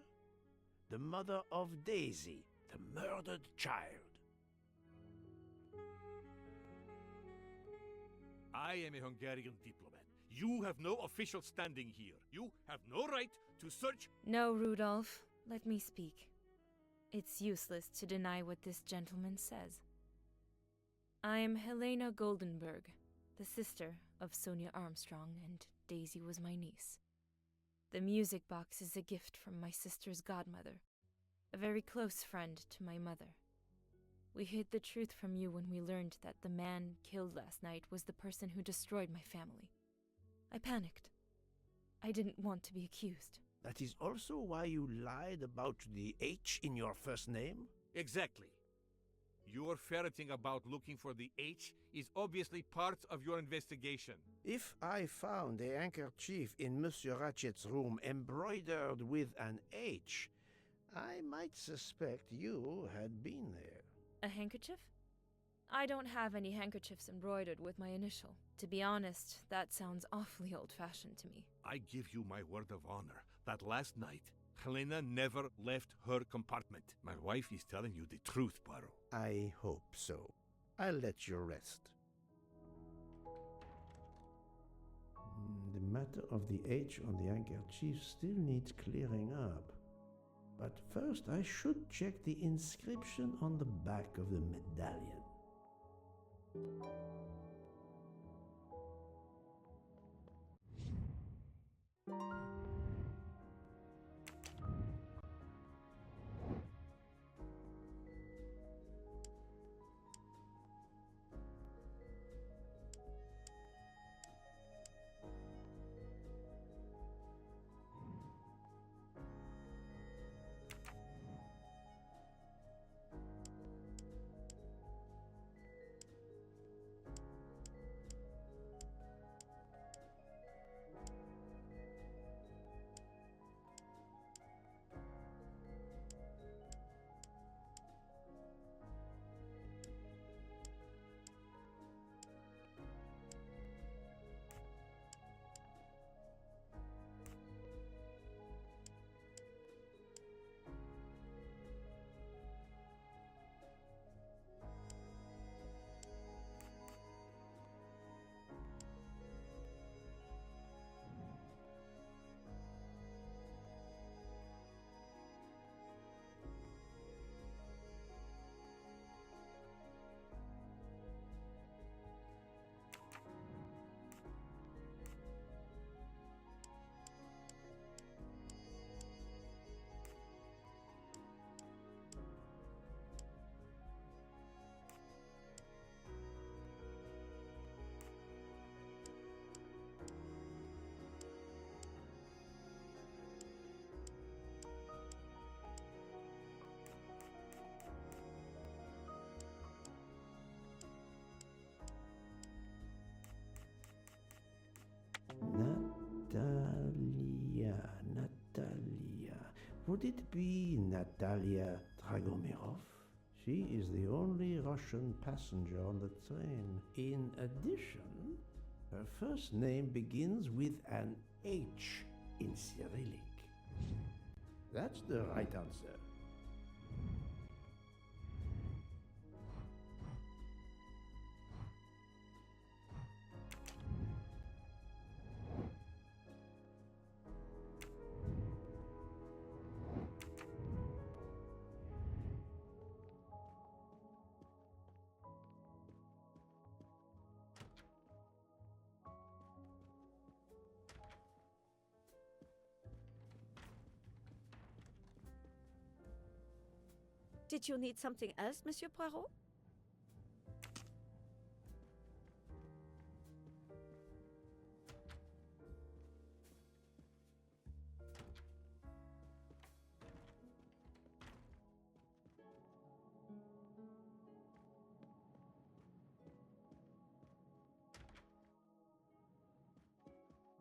Speaker 2: the mother of Daisy, the murdered child.
Speaker 6: I am a Hungarian diplomat. You have no official standing here. You have no right to search.
Speaker 14: No, Rudolph. Let me speak. It's useless to deny what this gentleman says. I am Helena Goldenberg, the sister of Sonia Armstrong, and Daisy was my niece. The music box is a gift from my sister's godmother, a very close friend to my mother. We hid the truth from you when we learned that the man killed last night was the person who destroyed my family. I panicked. I didn't want to be accused.
Speaker 2: That is also why you lied about the H in your first name?
Speaker 6: Exactly. Your ferreting about looking for the H is obviously part of your investigation.
Speaker 2: If I found a handkerchief in Monsieur Ratchet's room embroidered with an H, I might suspect you had been there.
Speaker 14: A handkerchief? I don't have any handkerchiefs embroidered with my initial. To be honest, that sounds awfully old-fashioned to me.
Speaker 6: I give you my word of honor that last night, Helena never left her compartment. My wife is telling you the truth, Poirot.
Speaker 2: I hope so. I'll let you rest. The matter of the H on the handkerchief still needs clearing up. But first I should check the inscription on the back of the medallion. Natalia. Would it be Natalia Dragomirov? She is the only Russian passenger on the train. In addition, her first name begins with an H in Cyrillic. That's the right answer.
Speaker 4: Did you need something else, Monsieur Poirot?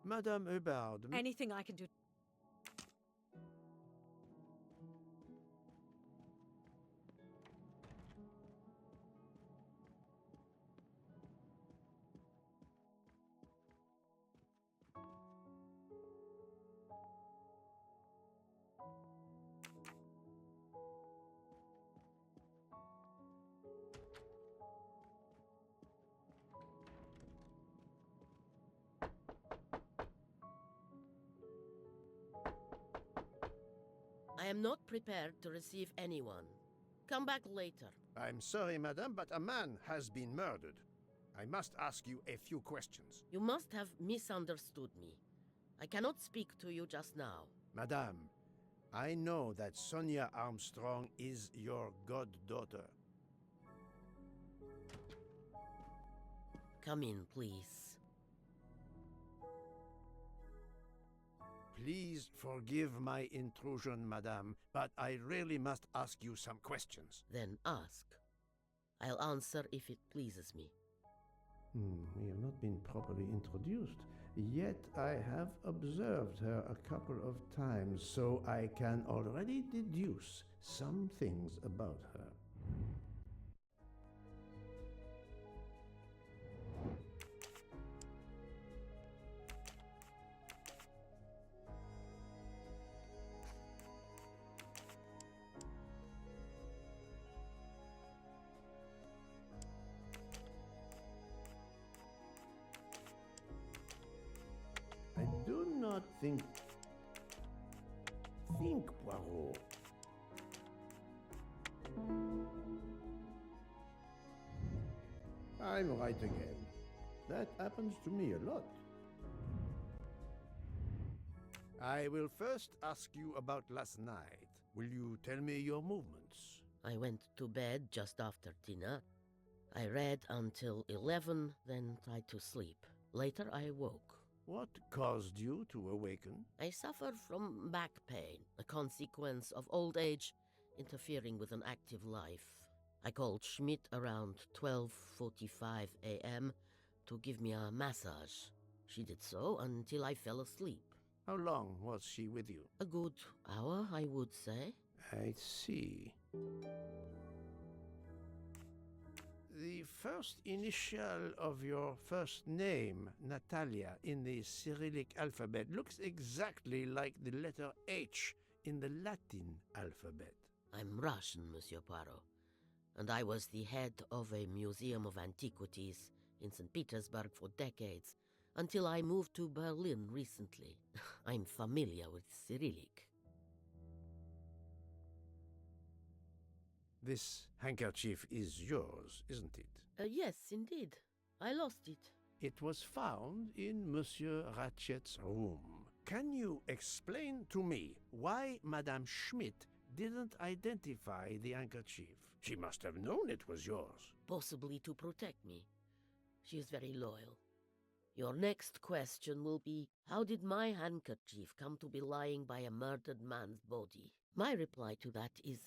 Speaker 2: Madame Hubbard.
Speaker 12: Anything I can do.
Speaker 10: I am not prepared to receive anyone. Come back later.
Speaker 2: I'm sorry, madame, but a man has been murdered. I must ask you a few questions.
Speaker 10: You must have misunderstood me. I cannot speak to you just now.
Speaker 2: Madame, I know that Sonia Armstrong is your goddaughter.
Speaker 10: Come in, please.
Speaker 2: Please forgive my intrusion, madame, but I really must ask you some questions.
Speaker 10: Then ask. I'll answer if it pleases me.
Speaker 2: We have not been properly introduced, yet I have observed her a couple of times, so I can already deduce some things about her. I do not think, Poirot. I'm right again. That happens to me a lot. I will first ask you about last night. Will you tell me your movements?
Speaker 10: I went to bed just after dinner. I read until 11, then tried to sleep. Later I woke.
Speaker 2: What caused you to awaken?
Speaker 10: I suffered from back pain, a consequence of old age interfering with an active life. I called Schmidt around 12:45 a.m. to give me a massage. She did so until I fell asleep.
Speaker 2: How long was she with you?
Speaker 10: A good hour, I would say.
Speaker 2: I see. The first initial of your first name, Natalia, in the Cyrillic alphabet looks exactly like the letter H in the Latin alphabet.
Speaker 10: I'm Russian, Monsieur Poirot, and I was the head of a museum of antiquities in St. Petersburg for decades, until I moved to Berlin recently. I'm familiar with Cyrillic.
Speaker 2: This handkerchief is yours, isn't it?
Speaker 10: Yes, indeed. I lost it.
Speaker 2: It was found in Monsieur Ratchet's room. Can you explain to me why Madame Schmidt didn't identify the handkerchief? She must have known it was yours.
Speaker 10: Possibly to protect me. She is very loyal. Your next question will be, how did my handkerchief come to be lying by a murdered man's body? My reply to that is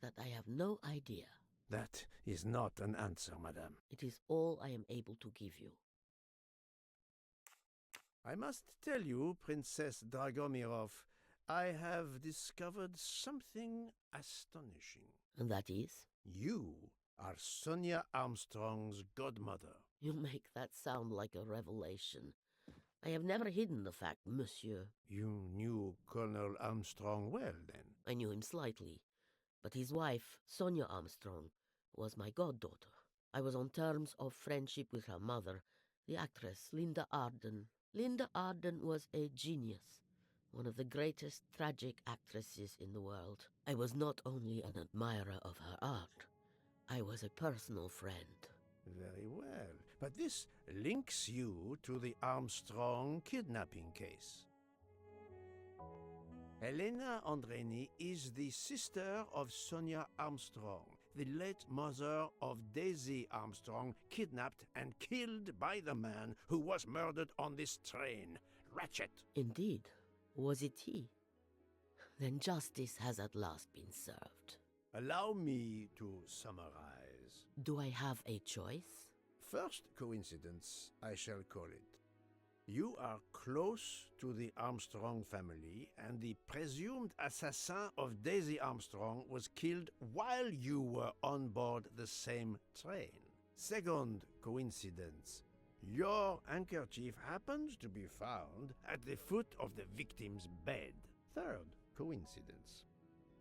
Speaker 10: that I have no idea.
Speaker 2: That is not an answer, madame.
Speaker 10: It is all I am able to give you.
Speaker 2: I must tell you, Princess Dragomirov, I have discovered something astonishing.
Speaker 10: And that is?
Speaker 2: You are Sonia Armstrong's godmother.
Speaker 10: You make that sound like a revelation. I have never hidden the fact, monsieur.
Speaker 2: You knew Colonel Armstrong well, then?
Speaker 10: I knew him slightly. But his wife, Sonia Armstrong, was my goddaughter. I was on terms of friendship with her mother, the actress Linda Arden. Linda Arden was a genius, one of the greatest tragic actresses in the world. I was not only an admirer of her art, I was a personal friend.
Speaker 2: Very well. But this links you to the Armstrong kidnapping case. Elena Andreni is the sister of Sonia Armstrong, the late mother of Daisy Armstrong, kidnapped and killed by the man who was murdered on this train, Ratchet.
Speaker 10: Indeed. Was it he? Then justice has at last been served.
Speaker 2: Allow me to summarize.
Speaker 10: Do I have a choice?
Speaker 2: First coincidence, I shall call it. You are close to the Armstrong family, and the presumed assassin of Daisy Armstrong was killed while you were on board the same train. Second coincidence. Your handkerchief happens to be found at the foot of the victim's bed. Third coincidence.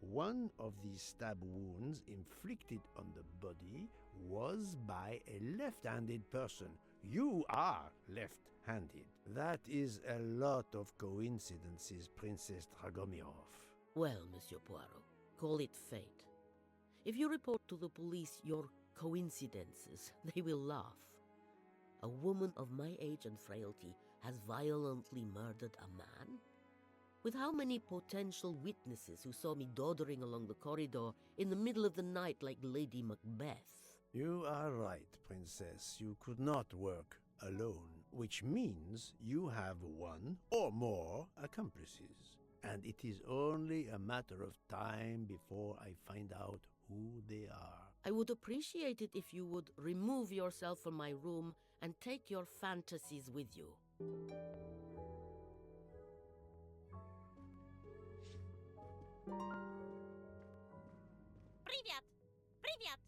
Speaker 2: One of the stab wounds inflicted on the body was by a left-handed person. You are left-handed. That is a lot of coincidences, Princess Dragomirov.
Speaker 10: Well, Monsieur Poirot, call it fate. If you report to the police your coincidences, they will laugh. A woman of my age and frailty has violently murdered a man? With how many potential witnesses who saw me doddering along the corridor in the middle of the night like Lady Macbeth?
Speaker 2: You are right, Princess. You could not work alone, which means you have one or more accomplices. And it is only a matter of time before I find out who they are.
Speaker 10: I would appreciate it if you would remove yourself from my room and take your fantasies with you.
Speaker 15: Привет! Привет!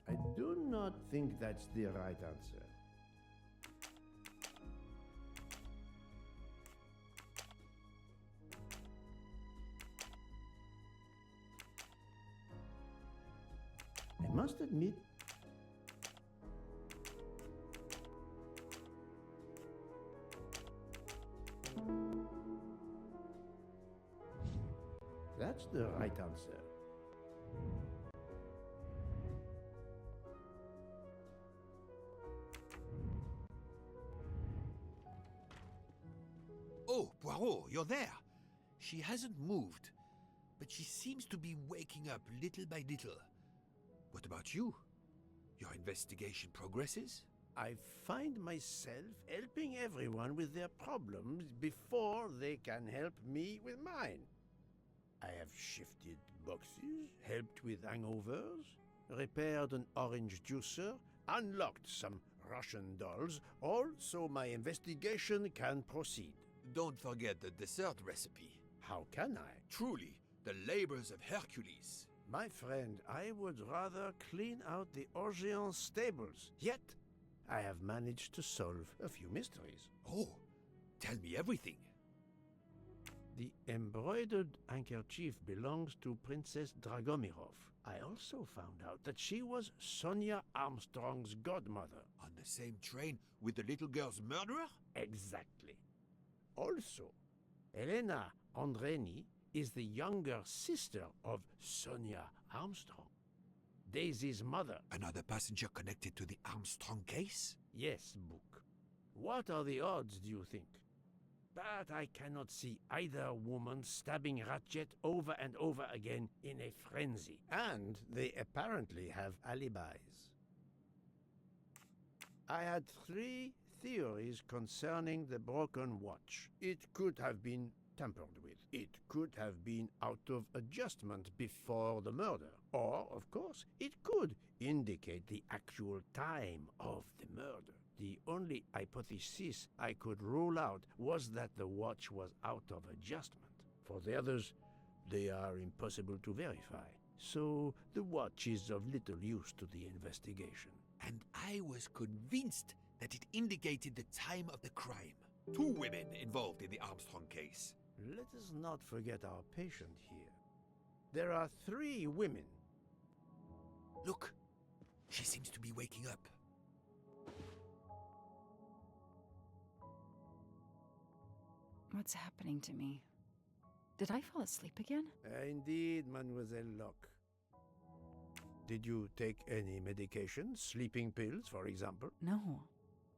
Speaker 2: I do not think that's the right answer. I must admit, that's the right answer.
Speaker 3: Oh, Poirot, you're there. She hasn't moved, but she seems to be waking up little by little. What about you? Your investigation progresses?
Speaker 2: I find myself helping everyone with their problems before they can help me with mine. I have shifted boxes, helped with hangovers, repaired an orange juicer, unlocked some Russian dolls, all so my investigation can proceed.
Speaker 3: Don't forget the dessert recipe.
Speaker 2: How can I?
Speaker 3: Truly, the labors of Hercules.
Speaker 2: My friend, I would rather clean out the Orient stables. Yet, I have managed to solve a few mysteries.
Speaker 3: Oh, tell me everything.
Speaker 2: The embroidered handkerchief belongs to Princess Dragomirov. I also found out that she was Sonia Armstrong's godmother.
Speaker 3: On the same train with the little girl's murderer?
Speaker 2: Exactly. Also, Elena Andreni is the younger sister of Sonia Armstrong, Daisy's mother.
Speaker 3: Another passenger connected to the Armstrong case?
Speaker 2: Yes, Book. What are the odds, do you think? But I cannot see either woman stabbing Ratchet over and over again in a frenzy. And they apparently have alibis. I had 3 theories concerning the broken watch. It could have been tampered with. It could have been out of adjustment before the murder. Or, of course, it could indicate the actual time of the murder. The only hypothesis I could rule out was that the watch was out of adjustment. For the others, they are impossible to verify. So the watch is of little use to the investigation.
Speaker 3: And I was convinced that it indicated the time of the crime. 2 women involved in the Armstrong case.
Speaker 2: Let us not forget our patient here. There are 3 women.
Speaker 3: Look, she seems to be waking up.
Speaker 1: What's happening to me? Did I fall asleep again?
Speaker 2: Indeed, Mademoiselle Locke. Did you take any medication? Sleeping pills, for example?
Speaker 1: No,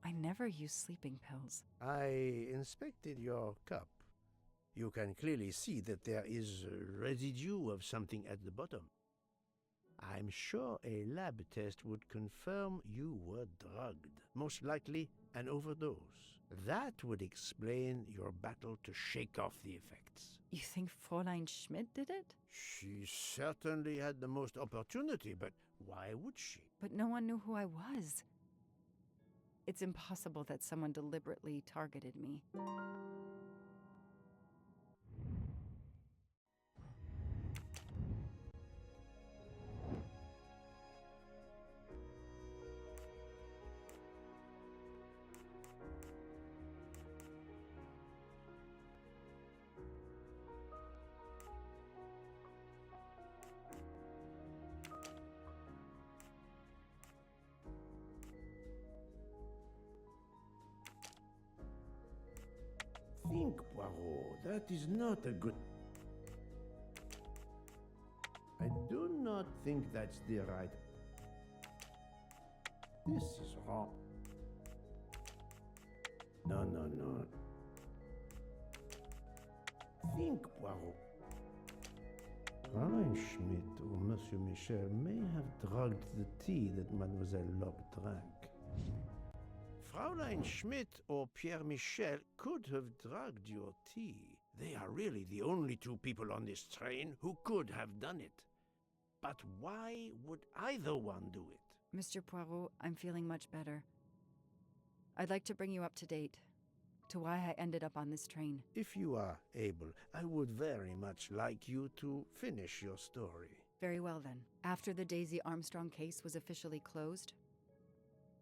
Speaker 1: I never use sleeping pills.
Speaker 2: I inspected your cup. You can clearly see that there is a residue of something at the bottom. I'm sure a lab test would confirm you were drugged. Most likely an overdose. That would explain your battle to shake off the effects.
Speaker 1: You think Fräulein Schmidt did it?
Speaker 2: She certainly had the most opportunity, but why would she?
Speaker 1: But no one knew who I was. It's impossible that someone deliberately targeted me.
Speaker 2: Think, Poirot. That is not a good... I do not think that's the right... This is wrong. No. Think, Poirot. Fräulein Schmidt or Monsieur Michel may have drugged the tea that Mademoiselle Locke drank. Fräulein Schmidt or Pierre Michel could have drugged your tea. They are really the only 2 people on this train who could have done it. But why would either one do it?
Speaker 1: Mr. Poirot, I'm feeling much better. I'd like to bring you up to date to why I ended up on this train.
Speaker 2: If you are able, I would very much like you to finish your story.
Speaker 1: Very well then. After the Daisy Armstrong case was officially closed,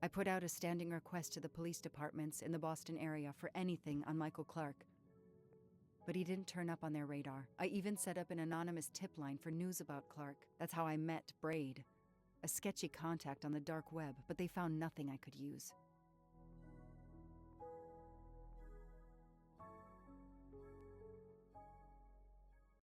Speaker 1: I put out a standing request to the police departments in the Boston area for anything on Michael Clark. But he didn't turn up on their radar. I even set up an anonymous tip line for news about Clark. That's how I met Braid, a sketchy contact on the dark web, but they found nothing I could use.